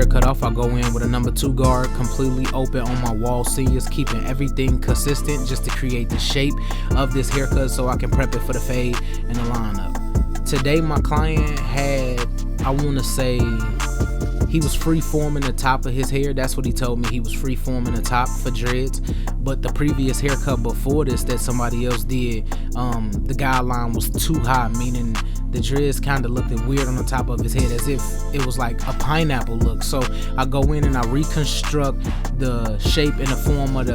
haircut off, I go in with a number 2 guard, completely open on my wall seniors, keeping everything consistent just to create the shape of this haircut so I can prep it for the fade and the lineup. Today my client had, I want to say, he was free forming the top of his hair. That's what he told me. He was free forming the top for dreads. But the previous haircut before this that somebody else did, the guideline was too high, meaning the dreads kind of looked weird on the top of his head, as if it was like a pineapple look. So I go in and I reconstruct the shape and the form of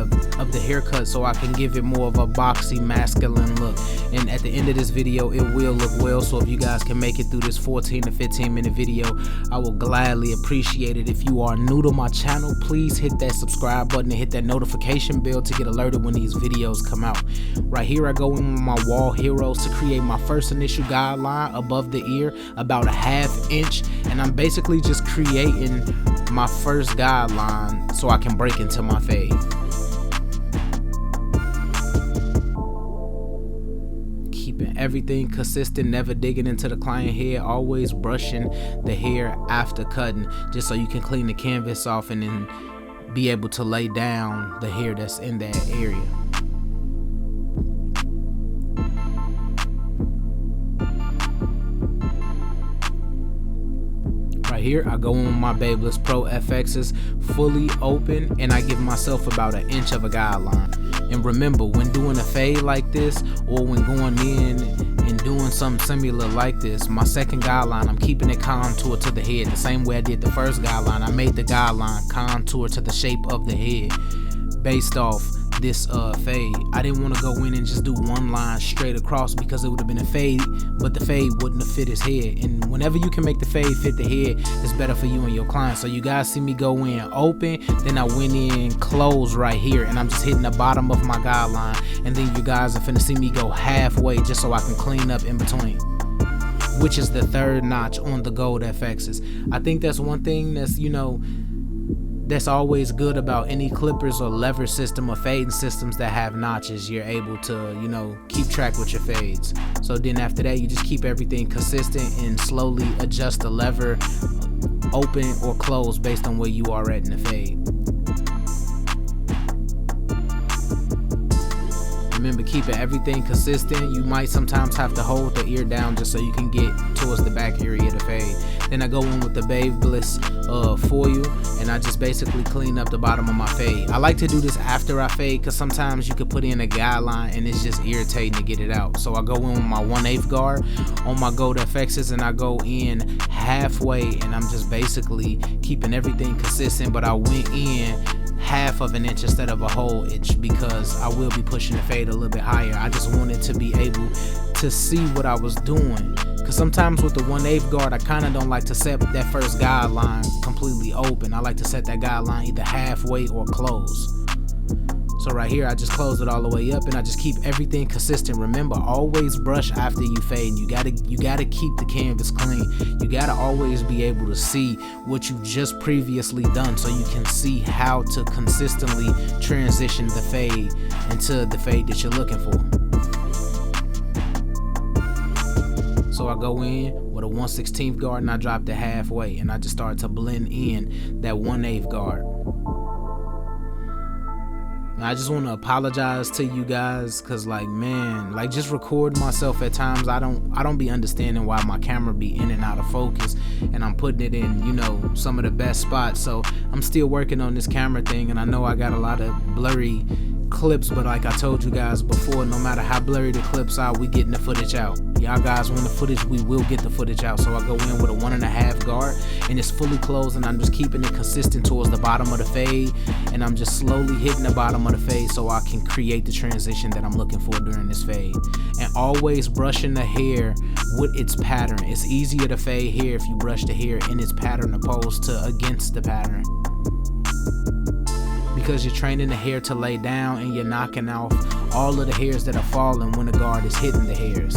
the haircut so I can give it more of a boxy, masculine look. And at the end of this video, it will look well. So if you guys can make it through this 14 to 15 minute video, I will gladly appreciate it. If you are new to my channel, please hit that subscribe button and hit that notification bell to get alerted when these videos come out. Right here, I go in with my wall heroes to create my first initial guideline above the ear, about a 1/2 inch, and I'm basically just creating my first guideline so I can break into my fade. Keeping everything consistent, never digging into the client head, always brushing the hair after cutting, just so you can clean the canvas off and then be able to lay down the hair that's in that area. Here I go in with my Babyliss Pro FXs fully open, and I give myself about 1 inch of a guideline. And remember, when doing a fade like this, or when going in and doing something similar like this, my second guideline, I'm keeping it contour to the head the same way I did the first guideline. I made the guideline contour to the shape of the head based off this fade. I didn't want to go in and just do one line straight across, because it would have been a fade, but the fade wouldn't have fit his head. And whenever you can make the fade fit the head, it's better for you and your client. So you guys see me go in open, then I went in close right here, and I'm just hitting the bottom of my guideline, and then you guys are finna see me go halfway just so I can clean up in between, which is the 3rd notch on the Gold FXs. I think that's one thing that's, you know, that's always good about any clippers or lever system or fading systems that have notches. You're able to, you know, keep track with your fades. So then after that, you just keep everything consistent and slowly adjust the lever open or close based on where you are at in the fade. Remember, keeping everything consistent. You might sometimes have to hold the ear down just so you can get towards the back area of the fade. Then I go in with the Babyliss foil, and I just basically clean up the bottom of my fade. I like to do this after I fade, because sometimes you could put in a guideline and it's just irritating to get it out. So I go in with my 1/8 guard on my Gold FXs, and I go in halfway, and I'm just basically keeping everything consistent, but I went in 1/2 inch instead of a whole inch, because I will be pushing the fade a little bit higher. I just wanted to be able to see what I was doing, because sometimes with the 1/8 guard, I kind of don't like to set that first guideline completely open. I like to set that guideline either halfway or close. So right here, I just close it all the way up, and I just keep everything consistent. Remember, always brush after you fade. You gotta keep the canvas clean. You gotta always be able to see what you've just previously done, so you can see how to consistently transition the fade into the fade that you're looking for. So I go in with a 1/16 guard, and I drop it halfway, and I just start to blend in that 1/8 guard. I just want to apologize to you guys, because like, man, like, just record myself at times. I don't be understanding why my camera be in and out of focus, and I'm putting it in, you know, some of the best spots. So I'm still working on this camera thing, and I know I got a lot of blurry clips, but like I told you guys before, no matter how blurry the clips are, we getting the footage out. Y'all guys want the footage, we will get the footage out. So I go in with a 1.5 guard, and it's fully closed, and I'm just keeping it consistent towards the bottom of the fade, and I'm just slowly hitting the bottom of the fade so I can create the transition that I'm looking for during this fade. And always brushing the hair with its pattern. It's easier to fade hair if you brush the hair in its pattern opposed to against the pattern, because you're training the hair to lay down, and you're knocking off all of the hairs that are falling when the guard is hitting the hairs.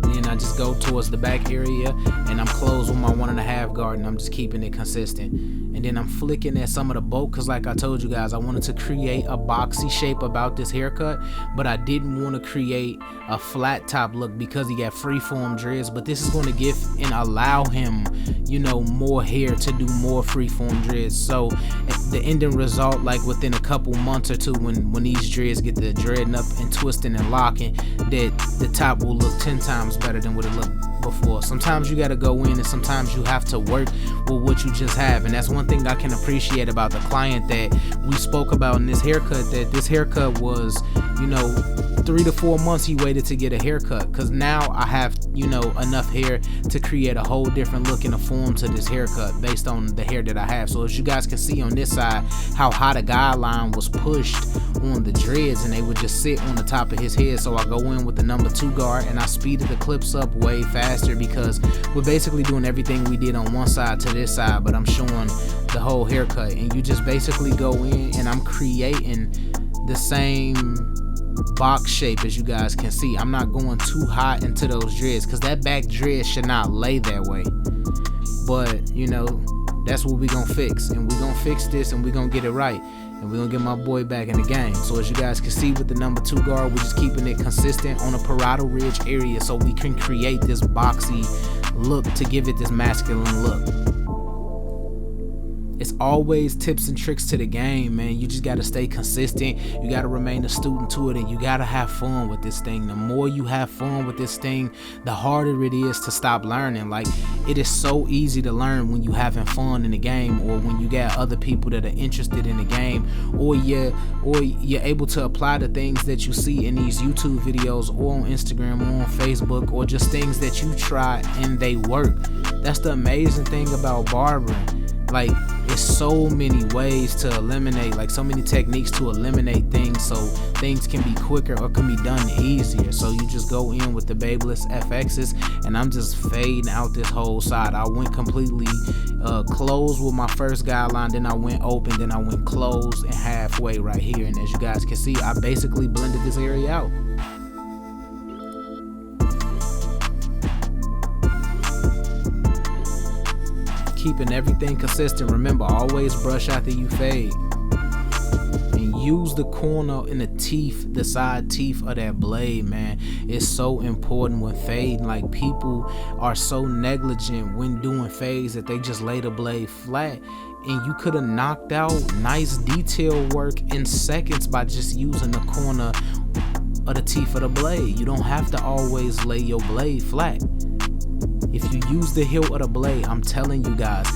Then I just go towards the back area and I'm closed with my 1.5 guard, and I'm just keeping it consistent. and then I'm flicking at some of the bulk, because like I told you guys, I wanted to create a boxy shape about this haircut, but I didn't want to create a flat top look because he got freeform dreads. But this is going to give and allow him, you know, more hair to do more freeform dreads. So the ending result, like within a couple months or two, when these dreads get the dreading up and twisting and locking, that the top will look 10 times better than what it looked before. Sometimes you got to go in, and sometimes you have to work with what you just have. And that's one thing I can appreciate about the client that we spoke about in this haircut, that this haircut was, you know, 3 to 4 months he waited to get a haircut, because now I have, you know, enough hair to create a whole different look and a form to this haircut based on the hair that I have. So as you guys can see on this side, how high the guideline was pushed on the dreads, and they would just sit on the top of his head. So I go in with the number 2 guard, and I speeded the clips up way faster, because we're basically doing everything we did on one side to this side, but I'm showing the whole haircut. And you just basically go in, and I'm creating the same box shape. As you guys can see, I'm not going too hot into those dreads, because that back dread should not lay that way. But you know, that's what we gonna fix, and we gonna fix this, and we gonna get it right, and we gonna get my boy back in the game. So as you guys can see with the number 2 guard, we're just keeping it consistent on a parietal ridge area, so we can create this boxy look to give it this masculine look. It's always tips and tricks to the game, man. You just got to stay consistent. You got to remain a student to it, and you got to have fun with this thing. The more you have fun with this thing, the harder it is to stop learning. Like, it is so easy to learn when you having fun in the game, or when you got other people that are interested in the game, or you're able to apply the things that you see in these YouTube videos, or on Instagram, or on Facebook, or just things that you try and they work. That's the amazing thing about barbering. Like, it's so many ways to eliminate, like so many techniques to eliminate things, so things can be quicker or can be done easier. So you just go in with the Babyliss FXs, and I'm just fading out this whole side. I went completely closed with my first guideline, then I went open, then I went closed and halfway right here. And as you guys can see, I basically blended this area out. Keeping everything consistent. Remember, always brush after you fade, and use the corner and the teeth, the side teeth of that blade, man. It's so important when fading. Like, people are so negligent when doing fades that they just lay the blade flat, and you could have knocked out nice detail work in seconds by just using the corner of the teeth of the blade. You don't have to always lay your blade flat. If you use the hilt of the blade, I'm telling you guys,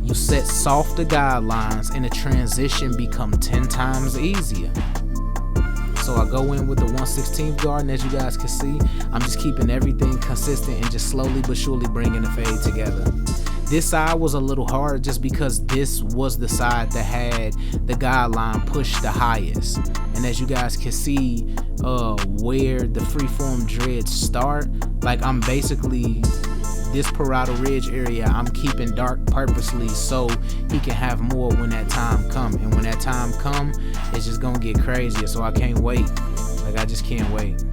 you set softer guidelines and the transition become 10 times easier. So I go in with the 1/16 guard, and as you guys can see, I'm just keeping everything consistent and just slowly but surely bringing the fade together. This side was a little hard just because this was the side that had the guideline pushed the highest. And as you guys can see where the freeform dreads start, like, I'm basically, this parietal ridge area, I'm keeping dark purposely so he can have more when that time come. And when that time come, it's just gonna get crazier. So I can't wait. Like, I just can't wait.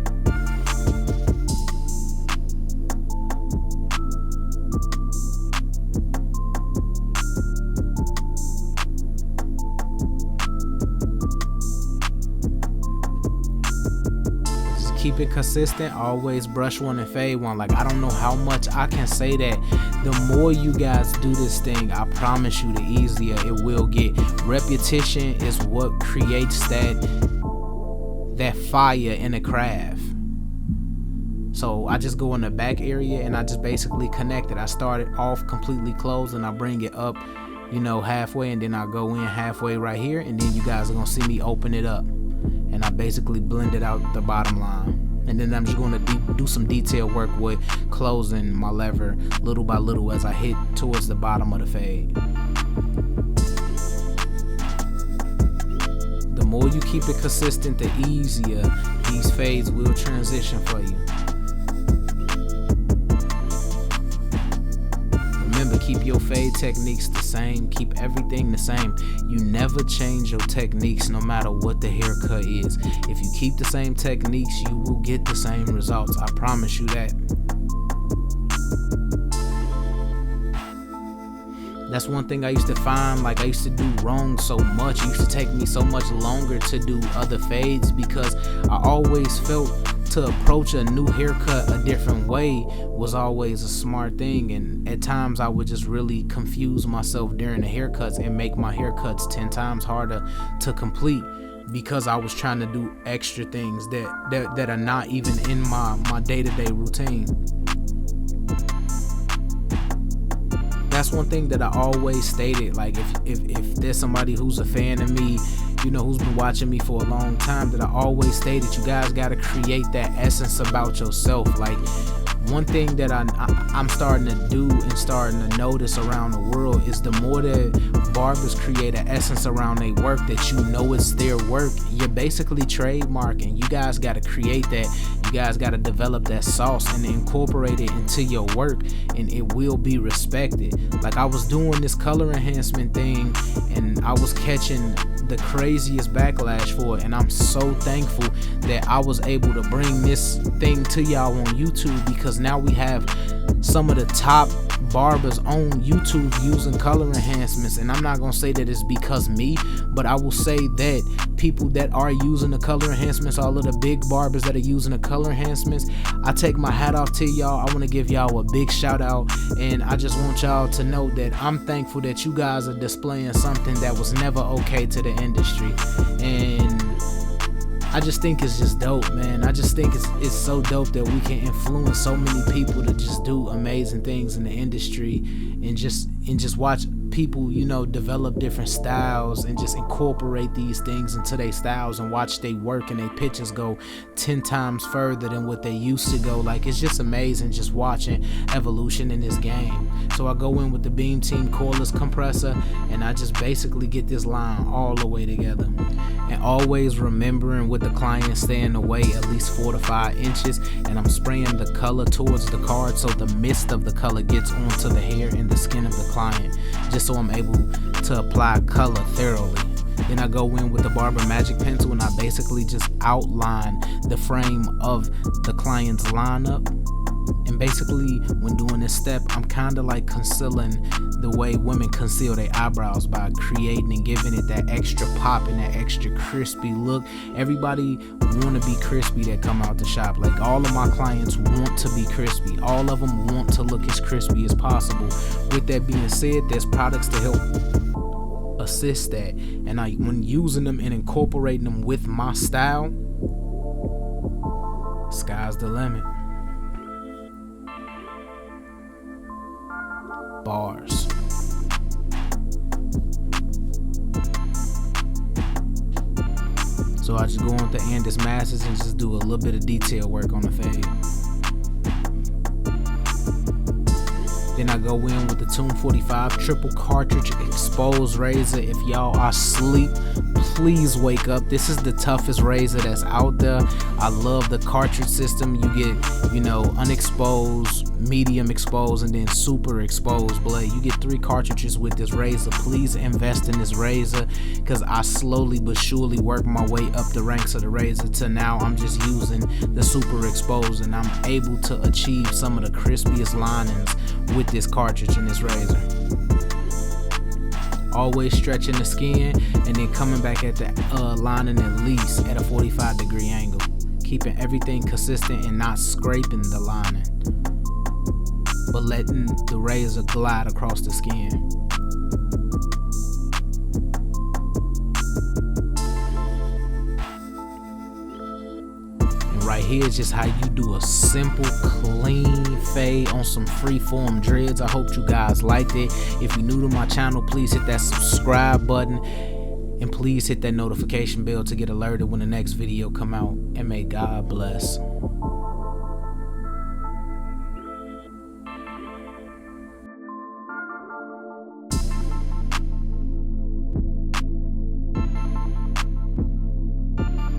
Keep it consistent, always brush one and fade one. Like, I don't know how much I can say that the more you guys do this thing, I promise you, the easier it will get. Repetition is what creates that fire in the craft. So I just go in the back area and I just basically connect it. I start it off completely closed and I bring it up, you know, halfway, and then I go in halfway right here, and then you guys are gonna see me open it up. And I basically blended out the bottom line, and then I'm just going to do some detail work with closing my lever little by little as I hit towards the bottom of the fade. The more you keep it consistent, the easier these fades will transition for you. Remember, keep your fade techniques the same. Keep everything the same. You never change your techniques no matter what the haircut is. If you keep the same techniques, you will get the same results. I promise you that. That's one thing I used to find, like I used to do wrong so much. It used to take me so much longer to do other fades because I always felt to approach a new haircut a different way was always a smart thing, and at times I would just really confuse myself during the haircuts and make my haircuts 10 times harder to complete because I was trying to do extra things that are not even in my day-to-day routine. That's one thing that I always stated, like if there's somebody who's a fan of me, you know, who's been watching me for a long time, that I always stated, you guys got to create that essence about yourself. Like, one thing that I'm starting to do and starting to notice around the world is the more that barbers create an essence around their work, that you know it's their work, you're basically trademarking. You guys got to create that. You guys got to develop that sauce and incorporate it into your work, and it will be respected. Like, I was doing this color enhancement thing and I was catching the craziest backlash for it, and I'm so thankful that I was able to bring this thing to y'all on YouTube, because now we have some of the top barbers on YouTube using color enhancements. And I'm not gonna say that it's because me, but I will say that people that are using the color enhancements, all of the big barbers that are using the color enhancements, I take my hat off to y'all. I want to give y'all a big shout out, and I just want y'all to know that I'm thankful that you guys are displaying something that was never okay to the industry. And I just think it's just dope, man. I just think it's so dope that we can influence so many people to just do amazing things in the industry, and just watch people, you know, develop different styles and just incorporate these things into their styles and watch they work and their pitches go 10 times further than what they used to go. Like, it's just amazing just watching evolution in this game. So I go in with the Beam Team cordless compressor, and I just basically get this line all the way together, and always remembering with the client staying away at least 4 to 5 inches, and I'm spraying the color towards the card so the mist of the color gets onto the hair and the skin of the client, just so I'm able to apply color thoroughly. Then I go in with the Barber Magic Pencil, and I basically just outline the frame of the client's lineup. And basically, when doing this step, I'm kind of like concealing the way women conceal their eyebrows by creating and giving it that extra pop and that extra crispy look. Everybody want to be crispy that come out the shop. Like, all of my clients want to be crispy. All of them want to look as crispy as possible. With that being said, there's products to help assist that. And when using them and incorporating them with my style, sky's the limit. Bars. So I just go on to Andis Masters and just do a little bit of detail work on the fade. Then I go in with the Tomb 45 triple cartridge exposed razor. If y'all are asleep, please wake up. This is the toughest razor that's out there. I love the cartridge system. You get, you know, unexposed, medium exposed, and then super exposed blade. You get 3 cartridges with this razor. Please invest in this razor, because I slowly but surely work my way up the ranks of the razor to now I'm just using the super exposed, and I'm able to achieve some of the crispiest linings with this cartridge and this razor. Always stretching the skin and then coming back at the lining at least at a 45-degree angle, keeping everything consistent and not scraping the lining, but letting the razor glide across the skin. Right here is just how you do a simple, clean fade on some freeform dreads. I hope you guys liked it. If you're new to my channel, please hit that subscribe button, and please hit that notification bell to get alerted when the next video come out. And may God bless.